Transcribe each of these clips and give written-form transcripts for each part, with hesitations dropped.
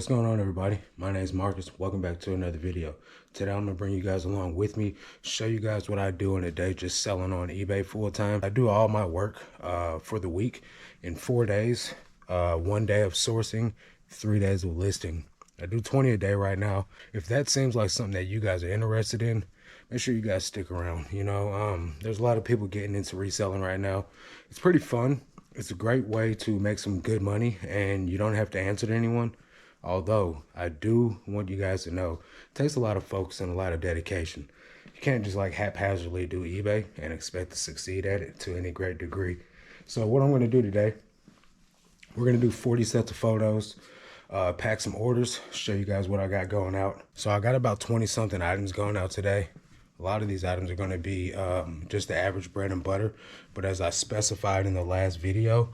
What's going on, everybody? My name is Marcus. Welcome back to another video. Today I'm gonna bring you guys along with me, show you guys what I do in a day just selling on eBay full time. I do all my work for the week in 4 days, 1 day of sourcing, 3 days of listing. I do 20 a day right now. If that seems like something that you guys are interested in, make sure you guys stick around. There's a lot of people getting into reselling right now. It's pretty fun. It's a great way to make some good money and you don't have to answer to anyone. Although I do want you guys to know, it takes a lot of focus and a lot of dedication. You can't just like haphazardly do eBay and expect to succeed at it to any great degree. So what I'm going to do today, we're going to do 40 sets of photos, pack some orders, show you guys what I got going out. So I got about 20 something items going out today. A lot of these items are going to be just the average bread and butter. But as I specified in the last video,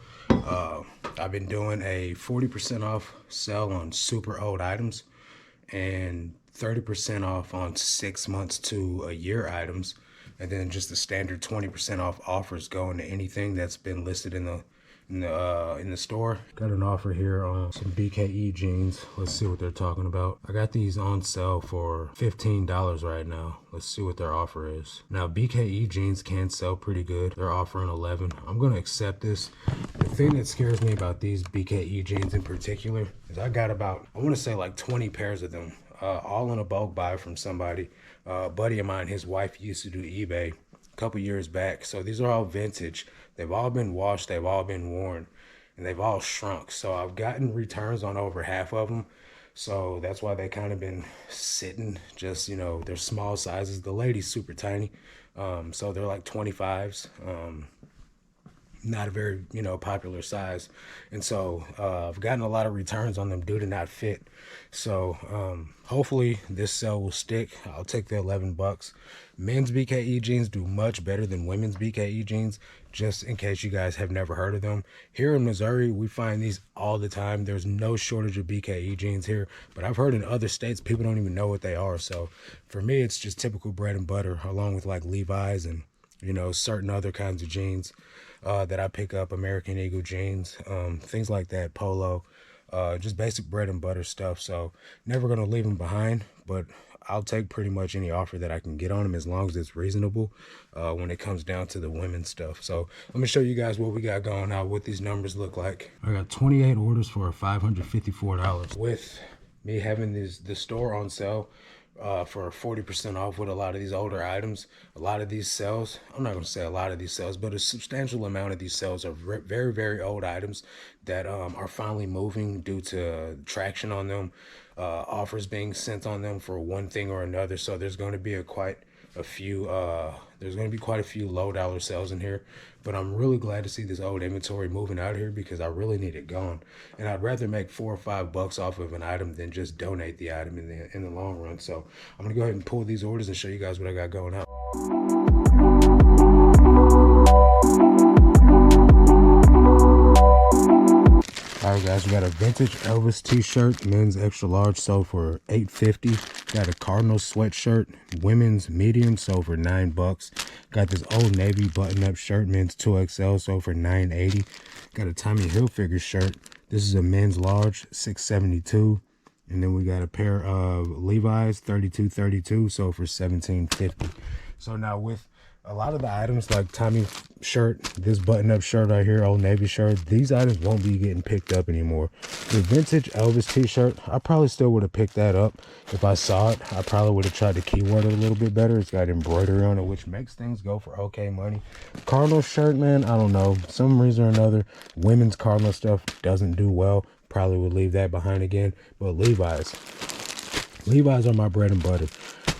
I've been doing a 40% off sale on super old items and 30% off on 6 months to a year items. And then just the standard 20% off offers going to anything that's been listed in the store. Got an offer here on some BKE jeans. Let's see what they're talking about. I got these on sale for $15 right now. Let's see what their offer is. Now BKE jeans can sell pretty good. They're offering 11. I'm gonna accept this. The thing that scares me about these BKE jeans in particular is I got about, I want to say like 20 pairs of them, all in a bulk buy from somebody. A buddy of mine, his wife used to do eBay a couple years back. So these are all vintage. They've all been washed, they've all been worn, and they've all shrunk. So I've gotten returns on over half of them. So that's why they kind of been sitting, just, they're small sizes. The lady's super tiny. So they're like 25s. Not a very, popular size. And so I've gotten a lot of returns on them due to not fit. So hopefully this sale will stick. I'll take the 11 bucks. Men's BKE jeans do much better than women's BKE jeans, just in case you guys have never heard of them. Here in Missouri, we find these all the time. There's no shortage of BKE jeans here, but I've heard in other states, people don't even know what they are. So for me, it's just typical bread and butter, along with like Levi's and, certain other kinds of jeans that I pick up, American Eagle jeans, things like that, polo, just basic bread and butter stuff. So never going to leave them behind, but I'll take pretty much any offer that I can get on them as long as it's reasonable when it comes down to the women's stuff. So let me show you guys what we got going out, what these numbers look like. I got 28 orders for $554. With me having the store on sale for 40% off with a lot of these older items, a lot of these sales, I'm not going to say a lot of these sales, but a substantial amount of these sales are very, very old items that are finally moving due to traction on them, offers being sent on them for one thing or another. So there's going to be quite a few low dollar sales in here, but I'm really glad to see this old inventory moving out here because I really need it gone. And I'd rather make $4 or $5 off of an item than just donate the item in the long run. So I'm gonna go ahead and pull these orders and show you guys what I got going out. Alright guys, we got a vintage Elvis t-shirt, men's extra large, sold for $8.50. Got a Cardinals sweatshirt, women's medium, sold for $9. Got this Old Navy button-up shirt, men's 2XL, sold for $9.80. Got a Tommy Hilfiger shirt. This is a men's large, $6.72. And then we got a pair of Levi's 3232, sold for $17.50. So now with a lot of the items like Tommy shirt, this button-up shirt right here, Old Navy shirt, these items won't be getting picked up anymore. The vintage Elvis t-shirt, I probably still would have picked that up if I saw it. I probably would have tried to keyword it a little bit better. It's got embroidery on it, which makes things go for okay money. Cardinal shirt, man, I don't know. Some reason or another, women's Cardinal stuff doesn't do well. Probably would leave that behind again. But Levi's are my bread and butter.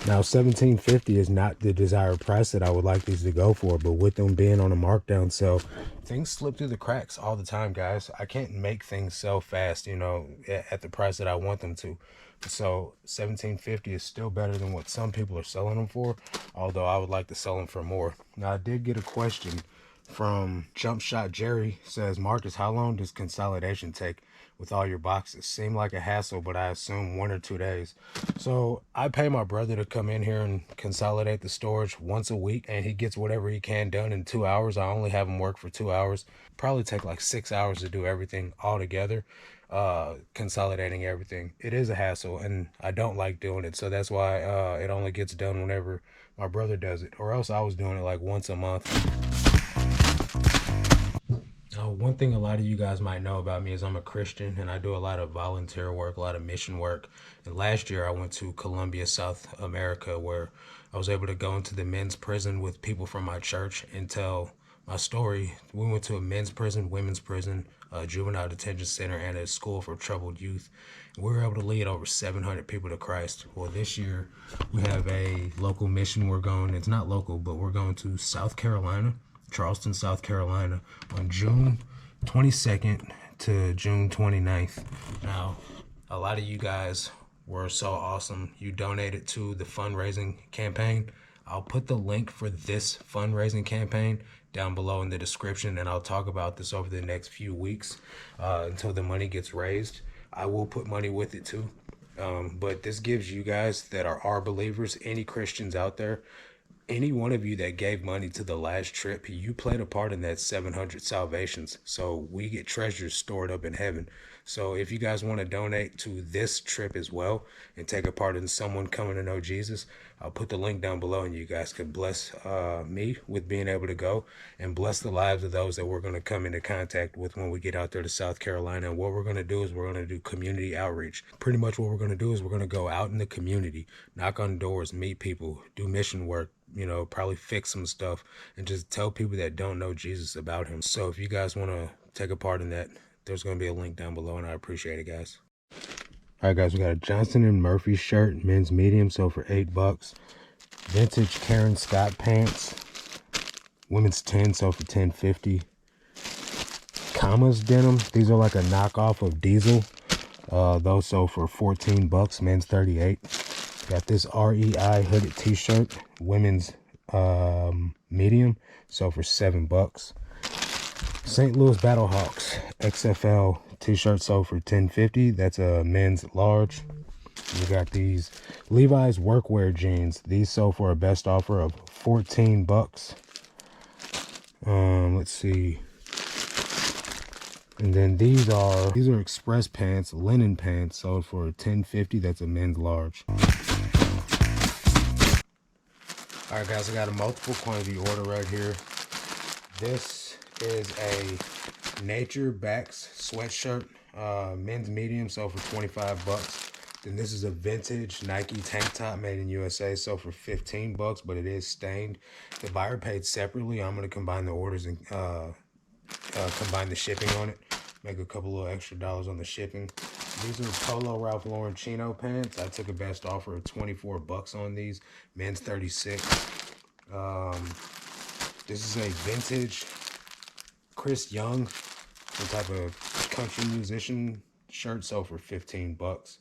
Now, $17.50 is not the desired price that I would like these to go for, but with them being on a markdown sale, things slip through the cracks all the time, guys. I can't make things sell fast, at the price that I want them to. So $17.50 is still better than what some people are selling them for, although I would like to sell them for more. Now, I did get a question from Jump Shot Jerry. Says, Marcus, how long does consolidation take with all your boxes? Seem like a hassle, but I assume 1 or 2 days. So I pay my brother to come in here and consolidate the storage once a week, and he gets whatever he can done in 2 hours. I only have him work for 2 hours. Probably take like 6 hours to do everything all together. consolidating everything. It is a hassle, and I don't like doing it. So that's why it only gets done whenever my brother does it, or else I was doing it like once a month. One thing a lot of you guys might know about me is I'm a Christian, and I do a lot of volunteer work, a lot of mission work. And last year I went to Colombia, South America, where I was able to go into the men's prison with people from my church and tell my story. We went to a men's prison, women's prison, a juvenile detention center, and a school for troubled youth. We were able to lead over 700 people to Christ. Well, this year we have a local mission we're going. It's not local, but we're going to South Carolina, Charleston, South Carolina, on June 22nd to June 29th. Now, a lot of you guys were so awesome. You donated to the fundraising campaign. I'll put the link for this fundraising campaign down below in the description, and I'll talk about this over the next few weeks until the money gets raised. I will put money with it too. But this gives you guys that are our believers, any Christians out there, any one of you that gave money to the last trip, you played a part in that 700 salvations. So we get treasures stored up in heaven. So if you guys want to donate to this trip as well and take a part in someone coming to know Jesus, I'll put the link down below, and you guys can bless me with being able to go and bless the lives of those that we're going to come into contact with when we get out there to South Carolina. And what we're going to do is we're going to do community outreach. Pretty much what we're going to do is we're going to go out in the community, knock on doors, meet people, do mission work, you know, probably fix some stuff, and just tell people that don't know Jesus about him. So if you guys want to take a part in that, there's going to be a link down below, and I appreciate it, guys. All right, guys, we got a Johnson & Murphy shirt, men's medium, so for $8. Vintage Karen Scott pants, women's 10, so for $10.50. Commas denim, these are like a knockoff of Diesel. Those sold for $14, men's 38. Got this REI hooded t-shirt, women's medium, so for $7. St. Louis Battlehawks XFL t-shirt sold for $10.50. That's a men's large. We got these Levi's workwear jeans. These sold for a best offer of $14. Let's see. And then these are express pants, linen pants, sold for $10.50. That's a men's large. All right, guys, I got a multiple quantity order right here. This is a Nature Backs sweatshirt, men's medium, sold for $25. Then this is a vintage Nike tank top made in USA, sold for $15, but it is stained. The buyer paid separately. I'm going to combine the orders and combine the shipping on it, make a couple of extra dollars on the shipping. These are Polo Ralph Lauren chino pants. I took a best offer of $24 on these, men's 36. This is a vintage Chris Young, some type of country musician shirt, sold for $15.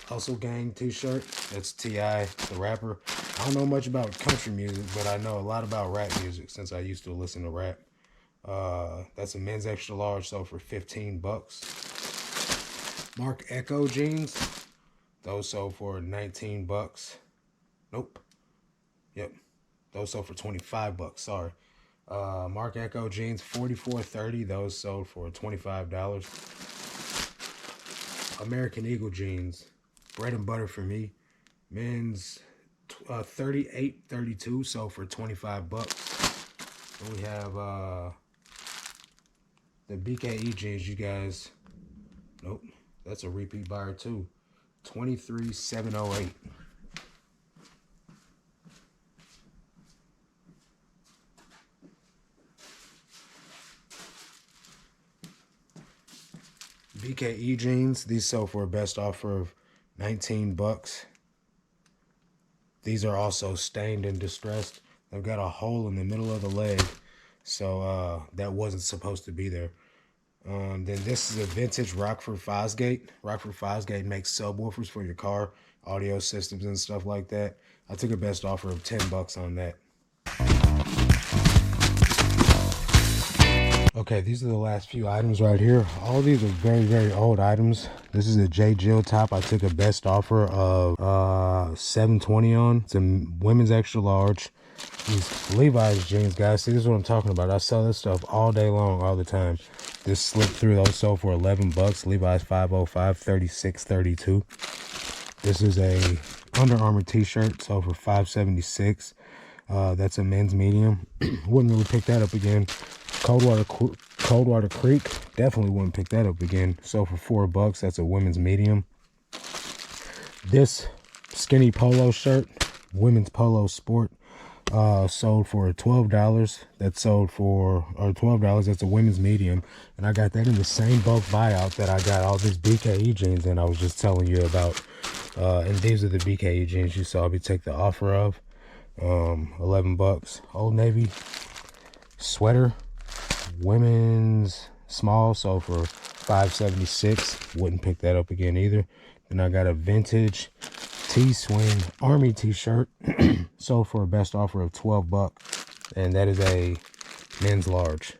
Hustle Gang t-shirt, that's T.I., the rapper. I don't know much about country music, but I know a lot about rap music since I used to listen to rap. That's a men's extra large, sold for $15. Mark Echo jeans, those sold for $19. Nope. Yep. Those sold for $25, sorry. Mark Echo jeans, $44.30. Those sold for $25. American Eagle jeans, bread and butter for me. Men's $38.32, sold for $25. And we have the BKE jeans, you guys. Nope, that's a repeat buyer too. $23,708. BKE jeans, these sold for a best offer of $19. These are also stained and distressed. They've got a hole in the middle of the leg, so that wasn't supposed to be there. Then this is a vintage Rockford Fosgate. Rockford Fosgate makes subwoofers for your car, audio systems and stuff like that. I took a best offer of $10 on that. Okay, these are the last few items right here. All these are very, very old items. This is a J. Jill top. I took a best offer of $7.20 on. It's a women's extra large. These Levi's jeans, guys. See, this is what I'm talking about. I sell this stuff all day long, all the time. This slip through, those sold for 11 bucks. Levi's 505, 36, 32. This is a Under Armour t-shirt, sold for 576. That's a men's medium. Wouldn't really pick that up again. Coldwater Creek, definitely wouldn't pick that up again. Sold for 4 bucks. That's a women's medium. This skinny polo shirt, women's polo sport, sold for $12. That's sold for, or $12. That's a women's medium, and I got that in the same bulk buyout that I got all these BKE jeans and I was just telling you about. And these are the BKE jeans you saw me take the offer of. 11 bucks. Old Navy sweater, women's small, sold for 576. Wouldn't pick that up again either. Then I got a vintage T-Swing Army t-shirt, sold for a best offer of 12 bucks, and that is a men's large.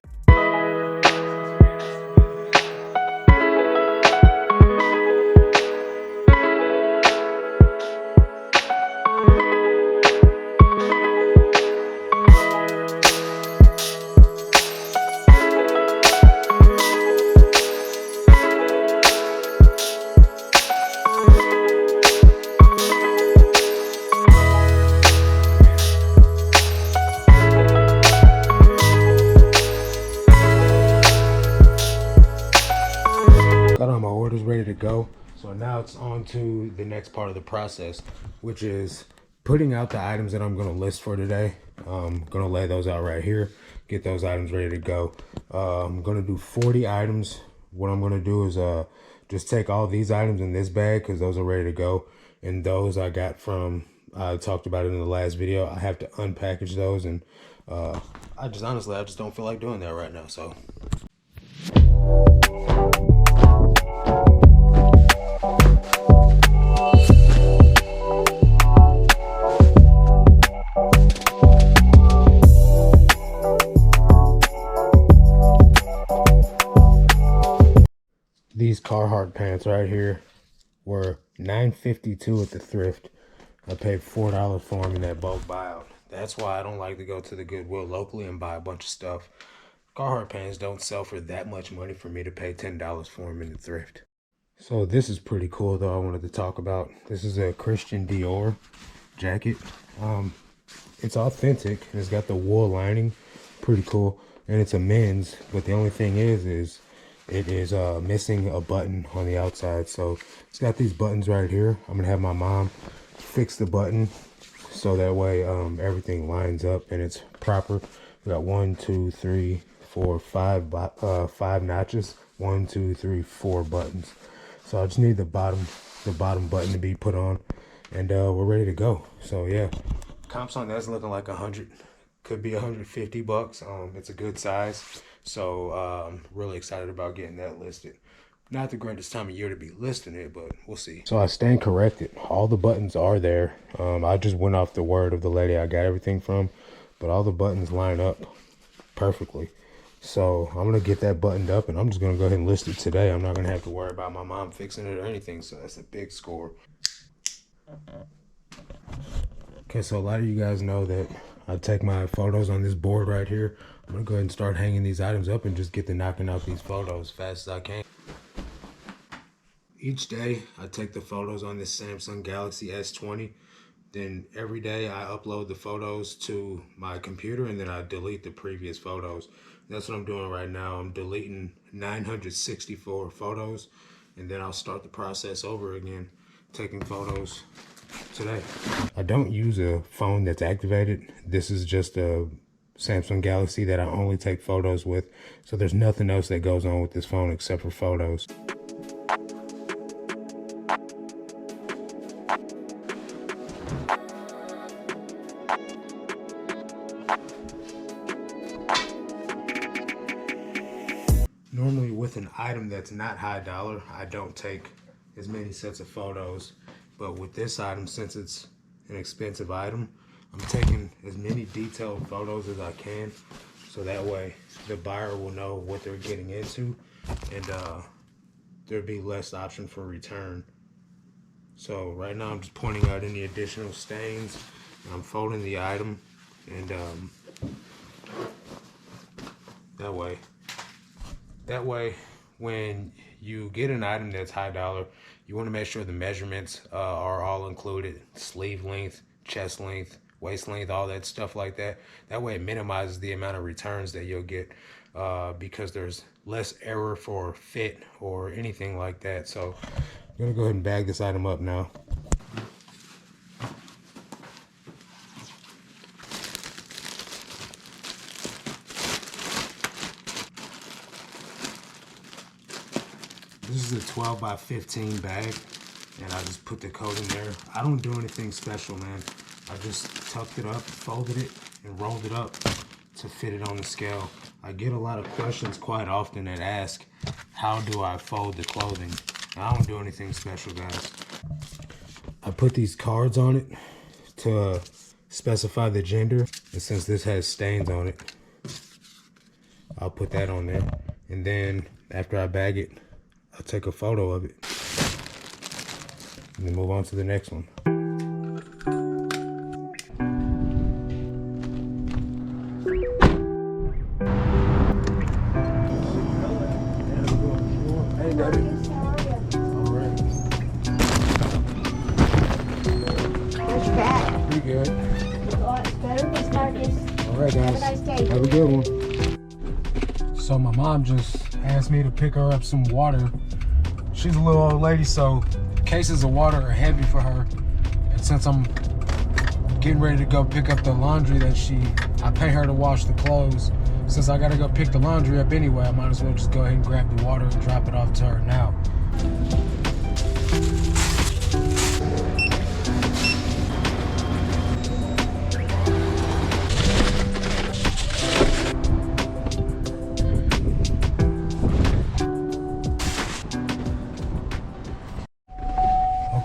Got all my orders ready to go. So now it's on to the next part of the process, which is putting out the items that I'm going to list for today. I'm going to lay those out right here, get those items ready to go. I'm going to do 40 items. What I'm going to do is just take all these items in this bag because those are ready to go. And those I got from, I talked about it in the last video. I have to unpackage those, and I just don't feel like doing that right now. So these Carhartt pants right here were $9.52 at the thrift. I paid $4 for them in that bulk buyout. That's why I don't like to go to the Goodwill locally and buy a bunch of stuff. Carhartt pants don't sell for that much money for me to pay $10 for them in the thrift. So this is pretty cool though, I wanted to talk about. This is a Christian Dior jacket. It's authentic. It's got the wool lining. Pretty cool. And it's a men's, but the only thing is it is missing a button on the outside. So it's got these buttons right here. I'm gonna have my mom fix the button so that way everything lines up and it's proper. We got 1, 2, 3, 4, 5 notches. 1, 2, 3, 4 buttons. So I just need the bottom button to be put on, and we're ready to go. So yeah, comps on that's looking like 100, could be 150 bucks. It's a good size. So I'm really excited about getting that listed. Not the greatest time of year to be listing it, but we'll see. So I stand corrected. All the buttons are there. I just went off the word of the lady I got everything from, but all the buttons line up perfectly. So I'm gonna get that buttoned up, and I'm just gonna go ahead and list it today. I'm not gonna have to worry about my mom fixing it or anything. So that's a big score. Okay, so a lot of you guys know that I take my photos on this board right here. I'm gonna go ahead and start hanging these items up and just get to knocking out these photos as fast as I can. Each day I take the photos on this Samsung Galaxy S20. Then every day I upload the photos to my computer, and then I delete the previous photos. That's what I'm doing right now. I'm deleting 964 photos, and then I'll start the process over again, taking photos today. I don't use a phone that's activated. This is just a Samsung Galaxy that I only take photos with. So there's nothing else that goes on with this phone except for photos. Normally with an item that's not high dollar, I don't take as many sets of photos. But with this item, since it's an expensive item, I'm taking as many detailed photos as I can. So that way the buyer will know what they're getting into, and there'll be less option for return. So right now I'm just pointing out any additional stains, and I'm folding the item And that way when you get an item that's high dollar, you want to make sure the measurements are all included: sleeve length, chest length, waist length, all that stuff like that. That way it minimizes the amount of returns that you'll get, because there's less error for fit or anything like that. So I'm gonna go ahead and bag this item up now. This is a 12 by 15 bag, and I just put the coat in there. I don't do anything special, man. I just tucked it up, folded it, and rolled it up to fit it on the scale. I get a lot of questions quite often that ask, how do I fold the clothing? I don't do anything special, guys. I put these cards on it to specify the gender, and since this has stains on it, I'll put that on there. And then after I bag it, I'll take a photo of it and then move on to the next one. Hey, Daddy. All right. Where's your bag? Pretty good. It's better, Miss Marcus. All right, guys. Have a nice day. Have a good one. So my mom just asked me to pick her up some water. She's a little old lady, so cases of water are heavy for her. And since I'm getting ready to go pick up the laundry that I pay her to wash the clothes, since I gotta go pick the laundry up anyway, I might as well just go ahead and grab the water and drop it off to her now.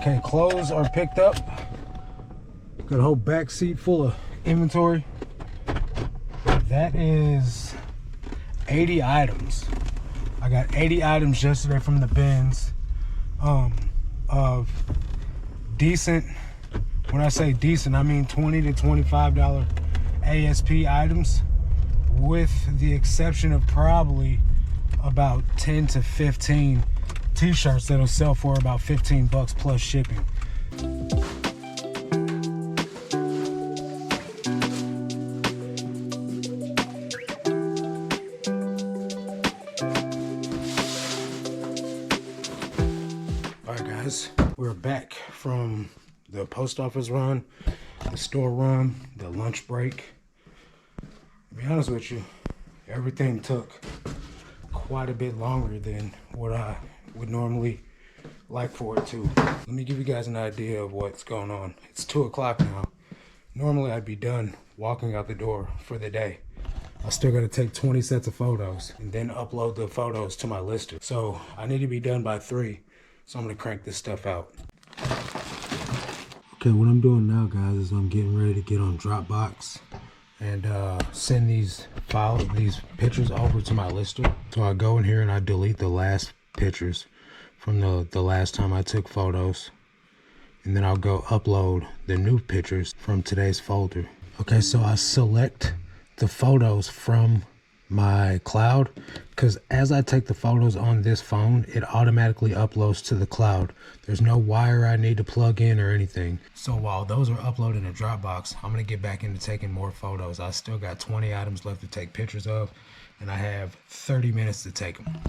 Okay, clothes are picked up. Got a whole back seat full of inventory. That is 80 items. I got 80 items yesterday from the bins, of decent, when I say decent, I mean $20 to $25 ASP items, with the exception of probably about 10 to 15 t-shirts that'll sell for about 15 bucks plus shipping. All right, guys, we're back from the post office run, the store run, the lunch break. To be honest with you, everything took quite a bit longer than what I would normally like for it to. Let me give you guys an idea of what's going on. It's 2 o'clock now. Normally I'd be done walking out the door for the day. I still got to take 20 sets of photos and then upload the photos to my lister. So I need to be done by 3. So I'm gonna crank this stuff out. Okay, what I'm doing now, guys, is I'm getting ready to get on Dropbox and send these pictures over to my lister. So I go in here and I delete the last pictures from the last time I took photos, and then I'll go upload the new pictures from today's folder. Okay, so I select the photos from my cloud, because as I take the photos on this phone, it automatically uploads to the cloud. There's no wire I need to plug in or anything. So while those are uploaded in Dropbox, I'm gonna get back into taking more photos. I still got 20 items left to take pictures of, and I have 30 minutes to take them.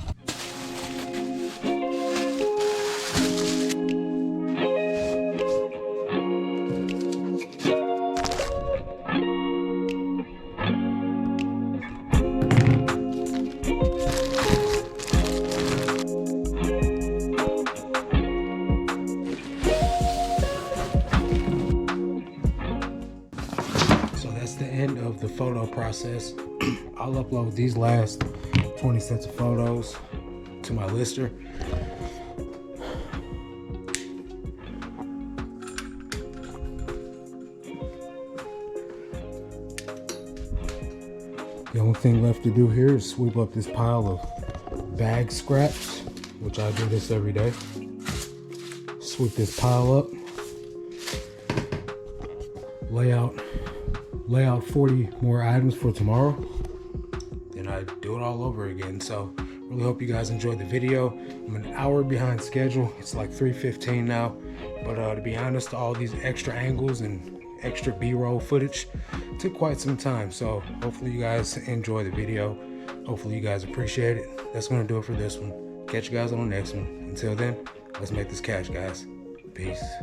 Of the photo process. I'll upload these last 20 sets of photos to my lister. The only thing left to do here is sweep up this pile of bag scraps, which I do this every day. Sweep this pile up, lay out lay out 40 more items for tomorrow, then I do it all over again. So really hope you guys enjoyed the video. I'm an hour behind schedule. It's like 3:15 now, but to be honest, all these extra angles and extra B-roll footage took quite some time. So hopefully you guys enjoy the video. Hopefully you guys appreciate it. That's gonna do it for this one. Catch you guys on the next one. Until then, let's make this cash, guys. Peace.